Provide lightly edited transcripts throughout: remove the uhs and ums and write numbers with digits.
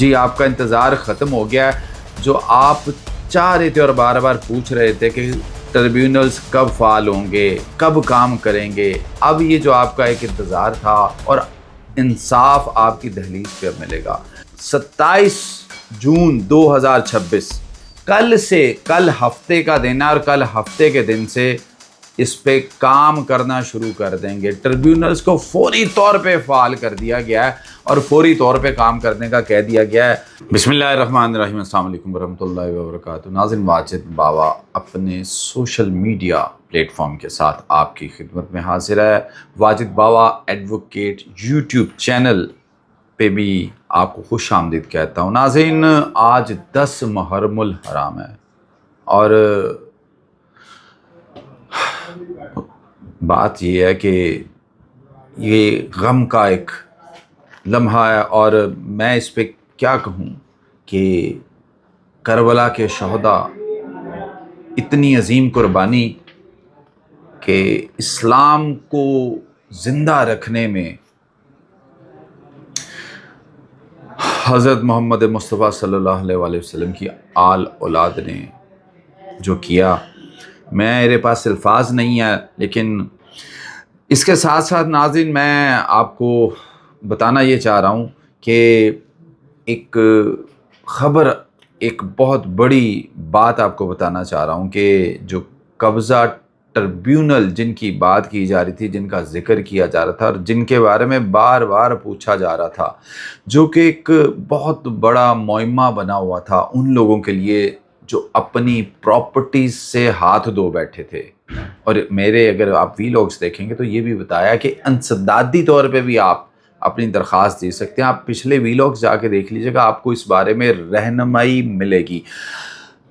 جی آپ کا انتظار ختم ہو گیا ہے۔ جو آپ چاہ رہے تھے اور بار بار پوچھ رہے تھے کہ ٹربیونلز کب فعال ہوں گے، کب کام کریں گے، اب یہ جو آپ کا ایک انتظار تھا اور انصاف آپ کی دہلیز پہ ملے گا۔ 27 جون 2026 کل سے، کل ہفتے کا دن ہے اور کل ہفتے کے دن سے اس پہ کام کرنا شروع کر دیں گے۔ ٹربیونلز کو فوری طور پہ فعال کر دیا گیا ہے اور فوری طور پہ کام کرنے کا کہہ دیا گیا ہے۔ بسم اللہ الرحمن الرحیم۔ السلام علیکم ورحمۃ اللہ وبرکاتہ۔ ناظرین، واجد بابا اپنے سوشل میڈیا پلیٹ فارم کے ساتھ آپ کی خدمت میں حاضر ہے۔ واجد بابا ایڈوکیٹ یوٹیوب چینل پہ بھی آپ کو خوش آمدید کہتا ہوں۔ ناظرین، آج 10 محرم الحرام ہے اور بات یہ ہے کہ یہ غم کا ایک لمحہ ہے اور میں اس پہ کیا کہوں کہ کربلا کے شہداء اتنی عظیم قربانی کہ اسلام کو زندہ رکھنے میں حضرت محمد مصطفیٰ صلی اللہ علیہ وآلہ وسلم کی آل اولاد نے جو کیا، میرے پاس الفاظ نہیں ہے۔ لیکن اس کے ساتھ ساتھ ناظرین، میں آپ کو بتانا یہ چاہ رہا ہوں کہ ایک خبر، ایک بہت بڑی بات آپ کو بتانا چاہ رہا ہوں کہ جو قبضہ ٹربیونل جن کی بات کی جا رہی تھی، جن کا ذکر کیا جا رہا تھا اور جن کے بارے میں بار بار پوچھا جا رہا تھا، جو کہ ایک بہت بڑا معمہ بنا ہوا تھا ان لوگوں کے لیے جو اپنی پراپرٹیز سے ہاتھ دھو بیٹھے تھے۔ اور میرے اگر آپ ویلاگس دیکھیں گے تو یہ بھی بتایا کہ انسدادی طور پہ بھی آپ اپنی درخواست دے سکتے ہیں۔ آپ پچھلے ویلاگس جا کے دیکھ لیجیے گا، آپ کو اس بارے میں رہنمائی ملے گی۔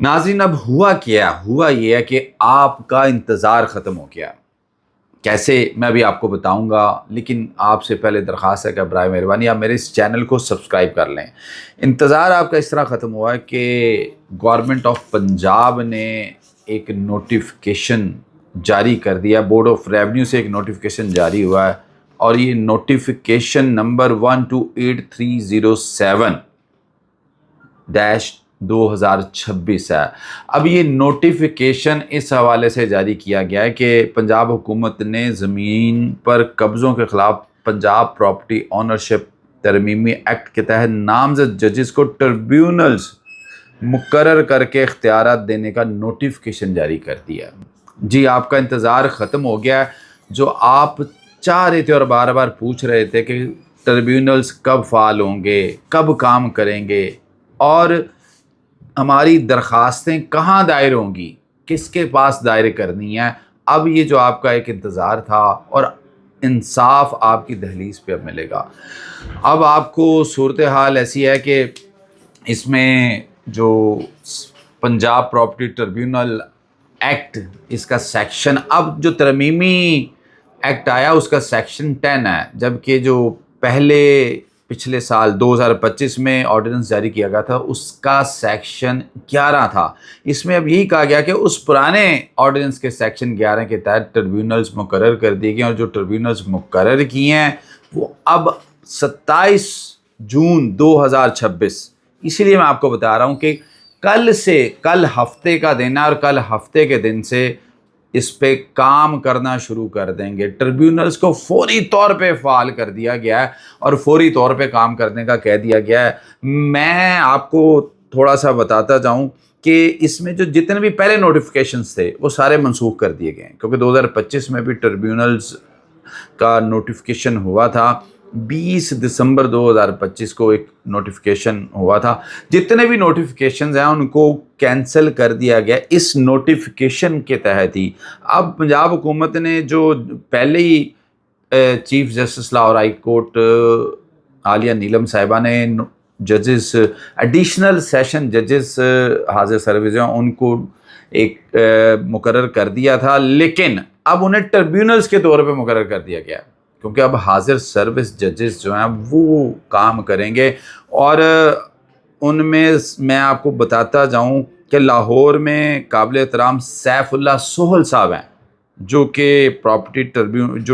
ناظرین، اب ہوا کیا؟ ہوا یہ ہے کہ آپ کا انتظار ختم ہو گیا۔ کیسے، میں ابھی آپ کو بتاؤں گا، لیکن آپ سے پہلے درخواست ہے کہ برائے مہربانی آپ میرے اس چینل کو سبسکرائب کر لیں۔ انتظار آپ کا اس طرح ختم ہوا ہے کہ گورنمنٹ آف پنجاب نے ایک نوٹیفیکیشن جاری کر دیا، بورڈ آف ریونیو سے ایک نوٹیفیکیشن جاری ہوا ہے اور یہ نوٹیفیکیشن نمبر 128307-2026 ہے۔ اب یہ نوٹیفیکیشن اس حوالے سے جاری کیا گیا ہے کہ پنجاب حکومت نے زمین پر قبضوں کے خلاف پنجاب پراپرٹی آنرشپ ترمیمی ایکٹ کے تحت نامزد ججز کو ٹربیونلز مقرر کر کے اختیارات دینے کا نوٹیفیکیشن جاری کر دیا ہے۔ جی آپ کا انتظار ختم ہو گیا ہے۔ جو آپ چاہ رہے تھے اور بار بار پوچھ رہے تھے کہ ٹربیونلز کب فعال ہوں گے، کب کام کریں گے اور ہماری درخواستیں کہاں دائر ہوں گی، کس کے پاس دائر کرنی ہے، اب یہ جو آپ کا ایک انتظار تھا اور انصاف آپ کی دہلیز پہ اب ملے گا۔ اب آپ کو صورتحال ایسی ہے کہ اس میں جو پنجاب پراپرٹی ٹربیونل ایکٹ، اس کا سیکشن، اب جو ترمیمی ایکٹ آیا اس کا سیکشن 10 ہے، جبکہ جو پچھلے سال 2025 میں آرڈیننس جاری کیا گیا تھا اس کا سیکشن 11 تھا۔ اس میں اب یہی کہا گیا کہ اس پرانے آرڈیننس کے سیکشن 11 کے تحت ٹربیونلز مقرر کر دیے گئے اور جو ٹربیونلز مقرر کیے ہیں وہ اب 27 جون 2026، اسی لیے میں آپ کو بتا رہا ہوں کہ کل سے، کل ہفتے کا دن ہے اور کل ہفتے کے دن سے اس پہ کام کرنا شروع کر دیں گے۔ ٹربیونلز کو فوری طور پہ فعال کر دیا گیا ہے اور فوری طور پہ کام کرنے کا کہہ دیا گیا ہے۔ میں آپ کو تھوڑا سا بتاتا جاؤں کہ اس میں جو جتنے بھی پہلے نوٹیفیکیشنز تھے وہ سارے منسوخ کر دیے گئے ہیں، کیونکہ 2025 میں بھی ٹربیونلز کا نوٹیفیکیشن ہوا تھا۔ 20 دسمبر 2025 کو ایک نوٹیفیکیشن ہوا تھا۔ جتنے بھی نوٹیفیکیشنز ہیں ان کو کینسل کر دیا گیا اس نوٹیفیکیشن کے تحت ہی۔ اب پنجاب حکومت نے جو پہلے ہی chief justice Lahore high court عالیہ نیلم صاحبہ نے ججز، ایڈیشنل سیشن ججز حاضر سروس ہیں، ان کو ایک مقرر کر دیا تھا، لیکن اب انہیں ٹربیونلز کے طور پہ مقرر کر دیا گیا کیونکہ اب حاضر سروس ججز جو ہیں وہ کام کریں گے۔ اور ان میں آپ کو بتاتا جاؤں کہ لاہور میں قابل احترام سیف اللہ سہل صاحب ہیں، جو کہ پراپرٹی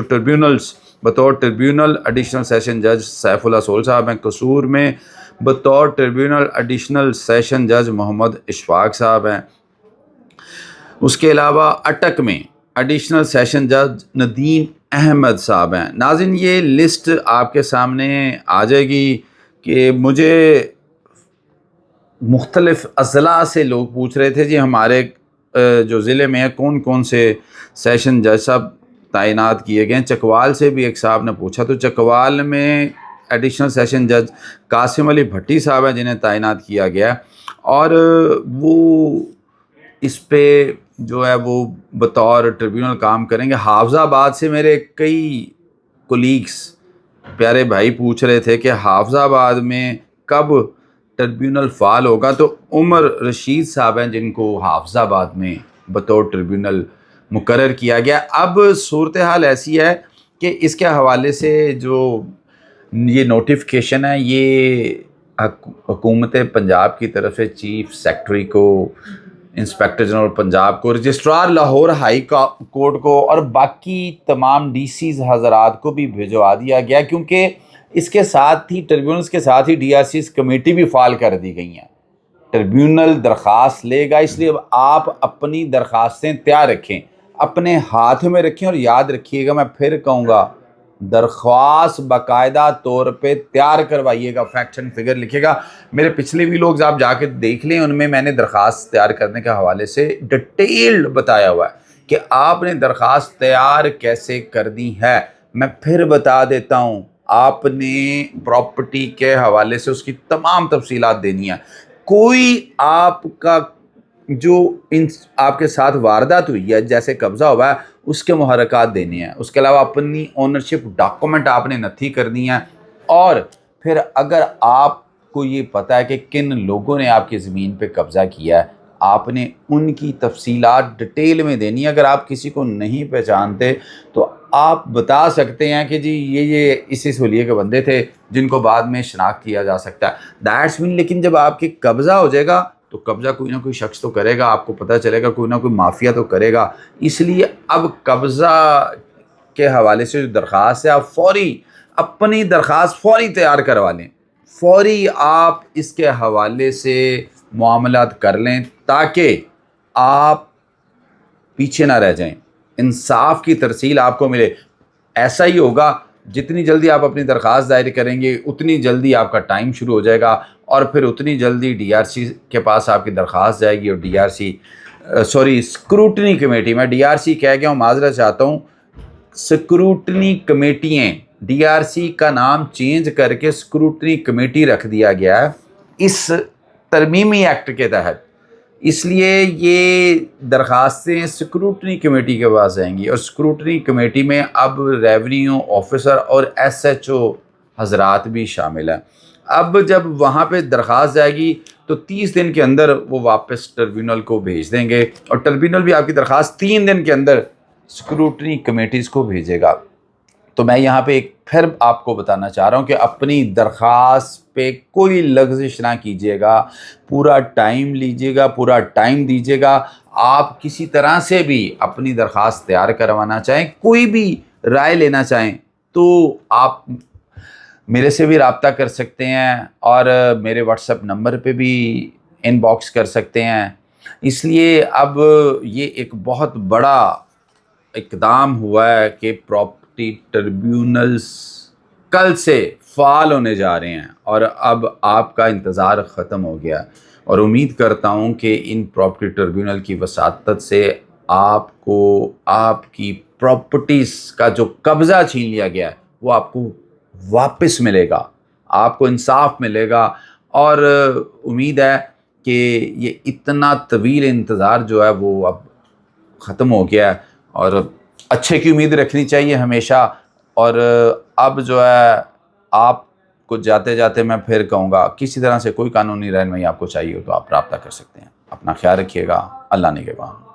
ٹربیونلز بطور ٹربیونل ایڈیشنل سیشن جج سیف اللہ سہل صاحب ہیں۔ قصور میں بطور ٹریبیونل ایڈیشنل سیشن جج محمد اشفاق صاحب ہیں. اس کے علاوہ اٹک میں ایڈیشنل سیشن جج ندیم احمد صاحب ہیں. ناظرین یہ لسٹ آپ کے سامنے آ جائے گی کہ مجھے مختلف اضلاع سے لوگ پوچھ رہے تھے جی ہمارے جو ضلع میں ہیں کون کون سے سیشن جج صاحب تعینات کیے گئے ہیں. چکوال سے بھی ایک صاحب نے پوچھا تو چکوال میں ایڈیشنل سیشن جج قاسم علی بھٹی صاحب ہیں جنہیں تعینات کیا گیا ہے اور وہ اس پہ جو ہے وہ بطور ٹریبیونل کام کریں گے. حافظ آباد سے میرے کئی کولیگس پیارے بھائی پوچھ رہے تھے کہ حافظ آباد میں کب ٹریبیونل فعال ہوگا تو عمر رشید صاحب ہیں جن کو حافظ آباد میں بطور ٹریبیونل مقرر کیا گیا. اب صورتحال ایسی ہے کہ اس کے حوالے سے جو یہ نوٹیفیکیشن ہے یہ حکومت پنجاب کی طرف سے چیف سیکرٹری کو، انسپیکٹر جنرل پنجاب کو، رجسٹرار لاہور ہائی کورٹ کو اور باقی تمام ڈی سیز حضرات کو بھی بھجوا دیا گیا کیونکہ اس کے ساتھ ہی ٹریبیونلز کے ساتھ ہی ڈی آر سیز کمیٹی بھی فعال کر دی گئی ہیں. ٹریبیونل درخواست لے گا اس لیے اب آپ اپنی درخواستیں تیار رکھیں، اپنے ہاتھ میں رکھیں اور یاد رکھیے گا میں پھر کہوں گا درخواست باقاعدہ طور پہ تیار کروائیے گا، فیکٹ اینڈ فگر لکھے گا. میرے پچھلے ویلوگز آپ جا کے دیکھ لیں، ان میں نے درخواست تیار کرنے کے حوالے سے ڈیٹیلڈ بتایا ہوا ہے کہ آپ نے درخواست تیار کیسے کرنی ہے. میں پھر بتا دیتا ہوں، آپ نے پراپرٹی کے حوالے سے اس کی تمام تفصیلات دینی ہیں. کوئی آپ کا جو آپ کے ساتھ واردات ہوئی ہے جیسے قبضہ ہوا ہے اس کے محرکات دینے ہیں. اس کے علاوہ اپنی اونرشپ ڈاکومنٹ آپ نے نتھی کرنی ہے اور پھر اگر آپ کو یہ پتہ ہے کہ کن لوگوں نے آپ کی زمین پہ قبضہ کیا ہے آپ نے ان کی تفصیلات ڈیٹیل میں دینی ہے. اگر آپ کسی کو نہیں پہچانتے تو آپ بتا سکتے ہیں کہ جی یہ اس ولیے کے بندے تھے جن کو بعد میں شناخت کیا جا سکتا ہے. دیٹس مین لیکن جب آپ کی قبضہ ہو جائے گا تو قبضہ کوئی نہ کوئی شخص تو کرے گا، آپ کو پتہ چلے گا کوئی نہ کوئی مافیا تو کرے گا. اس لیے اب قبضہ کے حوالے سے جو درخواست ہے آپ فوری اپنی درخواست فوری تیار کروا لیں، فوری آپ اس کے حوالے سے معاملات کر لیں تاکہ آپ پیچھے نہ رہ جائیں، انصاف کی ترسیل آپ کو ملے. ایسا ہی ہوگا جتنی جلدی آپ اپنی درخواست دائر کریں گے اتنی جلدی آپ کا ٹائم شروع ہو جائے گا اور پھر اتنی جلدی ڈی آر سی کے پاس آپ کی درخواست جائے گی اور D R C scrutiny committee, میں ڈی آر سی کہہ گیا ہوں معذرت چاہتا ہوں، اسکروٹنی کمیٹیاں، ڈی آر سی کا نام چینج کر کے اسکروٹنی کمیٹی رکھ دیا گیا ہے اس ترمیمی ایکٹ کے تحت. اس لیے یہ درخواستیں اسکروٹنی کمیٹی کے پاس جائیں گی اور اسکروٹنی کمیٹی میں اب ریونیو آفیسر اور ایس ایچ او حضرات بھی شامل ہیں. اب جب وہاں پہ درخواست جائے گی تو 30 دن کے اندر وہ واپس ٹریبیونل کو بھیج دیں گے اور ٹریبیونل بھی آپ کی درخواست 3 دن کے اندر اسکروٹنی کمیٹیز کو بھیجے گا. تو میں یہاں پہ ایک پھر آپ کو بتانا چاہ رہا ہوں کہ اپنی درخواست پہ کوئی لغزش نہ کیجیے گا، پورا ٹائم لیجیے گا، پورا ٹائم دیجیے گا. آپ کسی طرح سے بھی اپنی درخواست تیار کروانا چاہیں، کوئی بھی رائے لینا چاہیں تو آپ میرے سے بھی رابطہ کر سکتے ہیں اور میرے واٹس ایپ نمبر پہ بھی ان باکس کر سکتے ہیں. اس لیے اب یہ ایک بہت بڑا اقدام ہوا ہے کہ پراپرٹی ٹریبیونلز کل سے فعال ہونے جا رہے ہیں اور اب آپ کا انتظار ختم ہو گیا اور امید کرتا ہوں کہ ان پراپرٹی ٹریبیونل کی وساطت سے آپ کو آپ کی پراپرٹیز کا جو قبضہ چھین لیا گیا ہے وہ آپ کو واپس ملے گا، آپ کو انصاف ملے گا اور امید ہے کہ یہ اتنا طویل انتظار جو ہے وہ اب ختم ہو گیا ہے اور اچھے کی امید رکھنی چاہیے ہمیشہ. اور اب جو ہے آپ کو جاتے جاتے میں پھر کہوں گا کسی طرح سے کوئی قانونی رہنمائی آپ کو چاہیے ہو تو آپ رابطہ کر سکتے ہیں. اپنا خیال رکھیے گا، اللہ نگہبان.